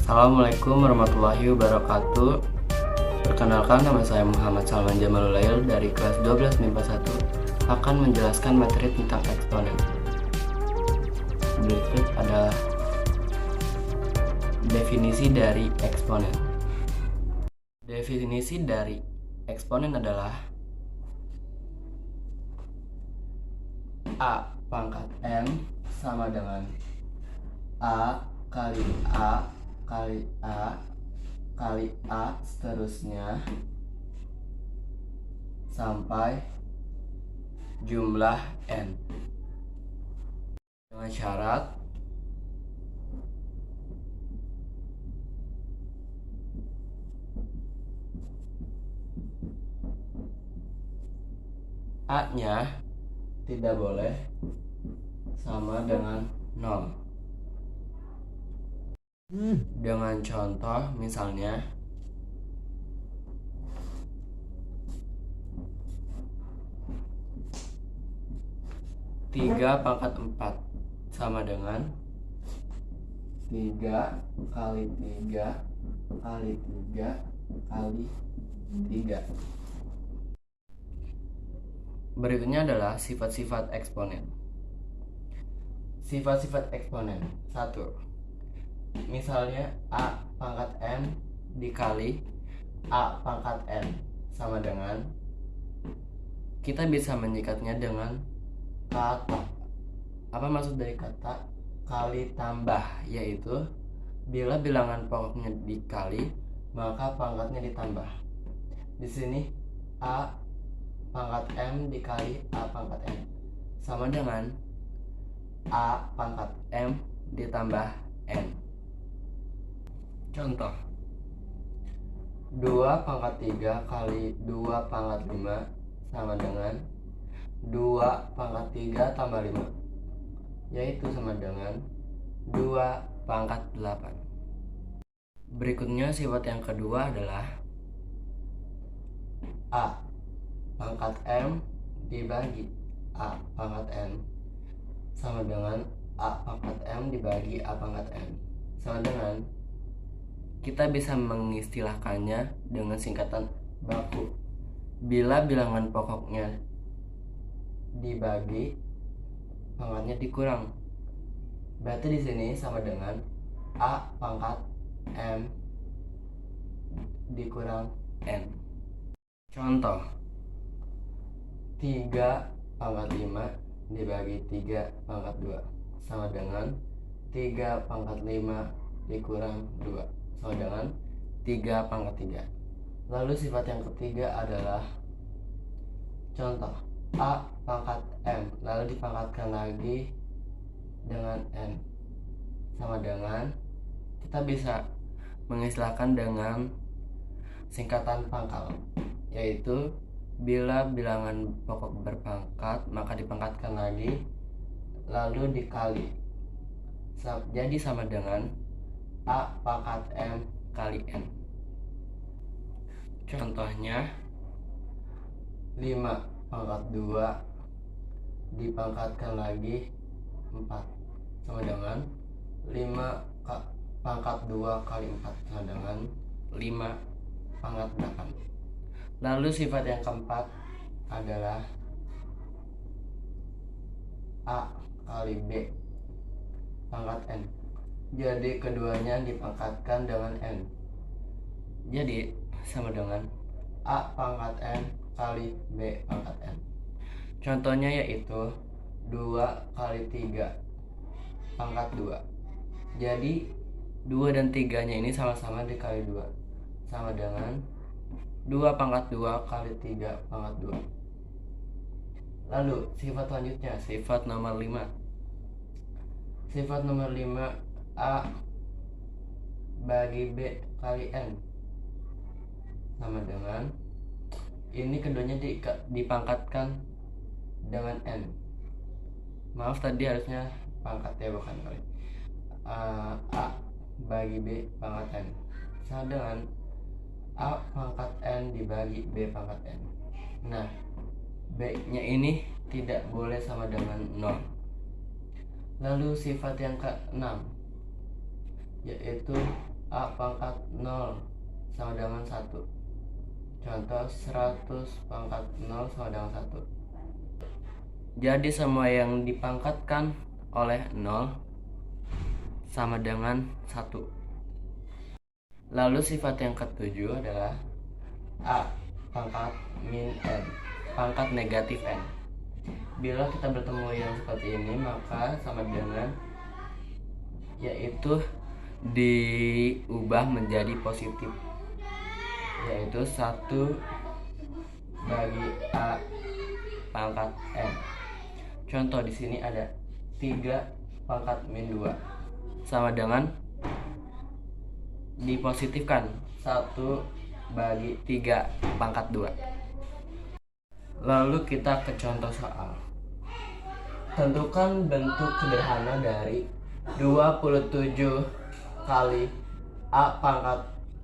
Assalamualaikum warahmatullahi wabarakatuh. Perkenalkan, nama saya Muhammad Salman Jamalulail dari kelas 12 MIPA 1 akan menjelaskan materi tentang eksponen. Berikut adalah definisi dari eksponen. Definisi dari eksponen adalah A pangkat N sama dengan A kali A kali A kali A seterusnya sampai jumlah N, dengan syarat A-nya tidak boleh sama dengan 0. Dengan contoh misalnya 3 pangkat 4 sama dengan 3 kali 3 kali 3 kali 3. Berikutnya adalah sifat-sifat eksponen. Sifat-sifat eksponen. 1. Misalnya A pangkat N dikali A pangkat N sama dengan, kita bisa menyikatnya dengan kata. Apa maksud dari kata kali tambah? Yaitu bila bilangan pokoknya dikali, maka pangkatnya ditambah. Di sini A pangkat M dikali A pangkat N sama dengan A pangkat M ditambah N. Contoh 2 pangkat 3 kali 2 pangkat 5 sama dengan 2 pangkat 3 tambah 5, yaitu sama dengan 2 pangkat 8. Berikutnya sifat yang kedua adalah A pangkat M dibagi A pangkat N sama dengan A pangkat M dibagi A pangkat N sama dengan, kita bisa mengistilahkannya dengan singkatan baku. Bila bilangan pokoknya dibagi, pangkatnya dikurang. Berarti di sini sama dengan A pangkat M dikurang N. Contoh 3 pangkat 5 dibagi 3 pangkat 2 sama dengan 3 pangkat 5 dikurang 2 sama dengan 3 pangkat 3. Lalu sifat yang ketiga adalah contoh A pangkat M lalu dipangkatkan lagi dengan N sama dengan, kita bisa mengistilahkan dengan singkatan pangkal, yaitu bila bilangan pokok berpangkat maka dipangkatkan lagi lalu dikali, jadi sama dengan A pangkat M kali N. Contohnya 5 pangkat 2 dipangkatkan lagi 4 sama dengan 5 pangkat 2 kali 4 sama dengan 5 pangkat 8. Lalu sifat yang keempat adalah A kali B pangkat N. Jadi keduanya dipangkatkan dengan N, jadi sama dengan A pangkat N kali B pangkat N. Contohnya yaitu 2 kali 3 pangkat 2. Jadi 2 dan 3 nya ini sama-sama dikali 2 sama dengan 2 pangkat 2 kali 3 pangkat 2. Lalu sifat selanjutnya, sifat nomor 5. Sifat nomor 5 A bagi B kali N sama dengan, ini keduanya dipangkatkan dengan N. Maaf, tadi harusnya pangkat ya, bukan kali. A bagi B pangkat N sama dengan A pangkat N dibagi B pangkat N. Nah, B nya ini tidak boleh sama dengan 0. Lalu sifat yang ke-6 yaitu A pangkat 0 sama dengan 1. Contoh 100 pangkat 0 sama dengan 1. Jadi semua yang dipangkatkan oleh 0 sama dengan 1. Lalu sifat yang ketujuh adalah A pangkat min n, pangkat negatif n. Bila kita bertemu yang seperti ini maka sama dengan, yaitu diubah menjadi positif, yaitu 1 bagi A pangkat n. Contoh di sini ada 3 pangkat min 2 sama dengan dipositifkan 1 bagi 3 pangkat 2. Lalu kita ke contoh soal. Tentukan bentuk sederhana dari 27 kali A pangkat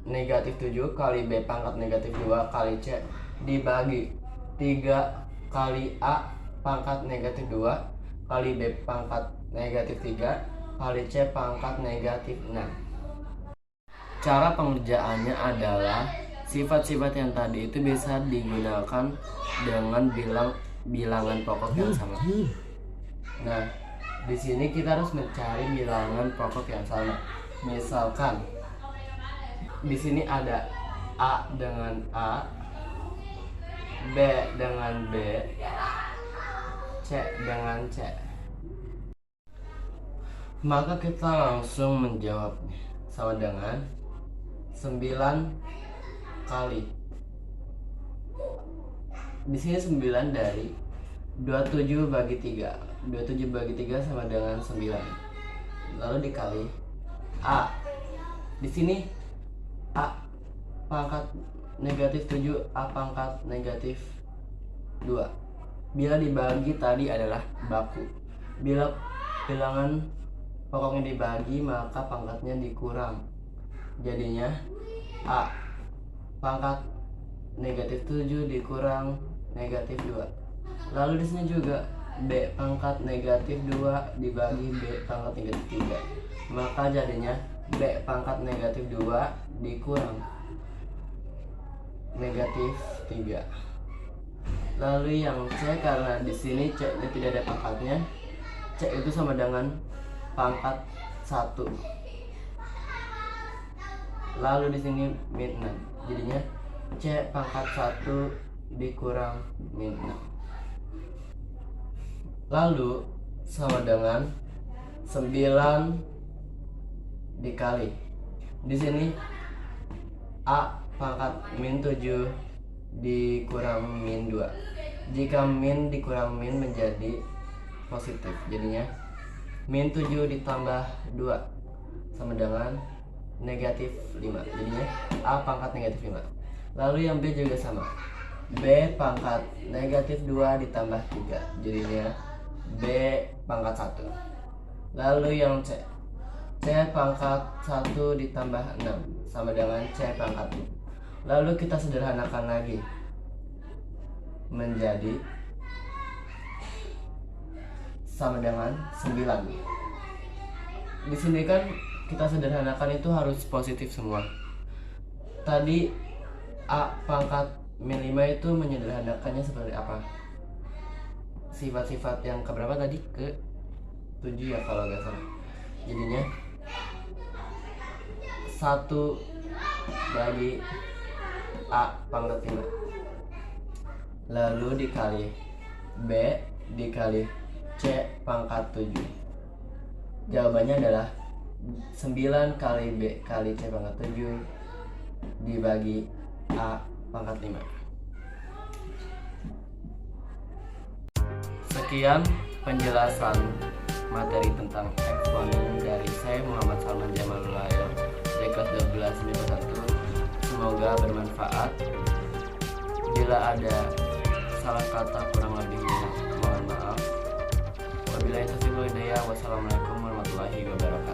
negatif 7 kali B pangkat negatif 2 kali C dibagi 3 kali A pangkat negatif 2 kali B pangkat negatif 3 kali C pangkat negatif 6. Cara pengerjaannya adalah sifat-sifat yang tadi itu bisa digunakan dengan bilangan pokok yang sama. Nah, di sini kita harus mencari bilangan pokok yang sama. Misalkan di sini ada A dengan A, B dengan B, C dengan C. Maka kita langsung menjawabnya sama dengan 9 kali. Di sini 9 dari 27 bagi 3. 27 bagi 3 sama dengan 9. Lalu dikali A. Di sini A pangkat negatif 7, A pangkat negatif 2. Bila dibagi tadi adalah baku. Bila bilangan pokoknya dibagi maka pangkatnya dikurang. Jadinya A pangkat negatif 7 dikurang negatif 2. Lalu di sini juga B pangkat negatif 2 dibagi B pangkat negatif 3. Maka jadinya B pangkat negatif 2 dikurang negatif 3. Lalu yang C, karena di sini C tidak ada pangkatnya, C itu sama dengan pangkat 1. Lalu di sini min 6. Jadinya C pangkat 1 dikurang min 6. Lalu sama dengan 9 dikali. Di sini A pangkat min 7 dikurang min 2. Jika min dikurang min menjadi positif. Jadinya min 7 ditambah 2 sama dengan negatif 5. Jadinya A pangkat negatif 5. Lalu yang B juga sama. B pangkat negatif 2 ditambah 3. Jadinya B pangkat 1. Lalu yang C. C pangkat 1 ditambah 6 sama dengan C pangkat 2. Lalu kita sederhanakan lagi menjadi sama dengan 9. Di sini kan kita sederhanakan itu harus positif semua. Tadi A pangkat min 5 itu menyederhanakannya seperti apa? Sifat-sifat yang keberapa tadi? Ke 7 ya kalau nggak salah. Jadinya 1 bagi A pangkat 5. Lalu dikali B dikali C pangkat 7. Jawabannya adalah 9 kali B kali C pangkat 7 dibagi A pangkat 5. Sekian penjelasan materi tentang eksponen dari saya Muhammad Salman Jamalul Lail dari kelas 12 MIPA 1. Semoga bermanfaat. Bila ada salah kata kurang lebihnya mohon maaf. Wabillahi taufiq wal hidayah. Wassalamualaikum warahmatullahi wabarakatuh.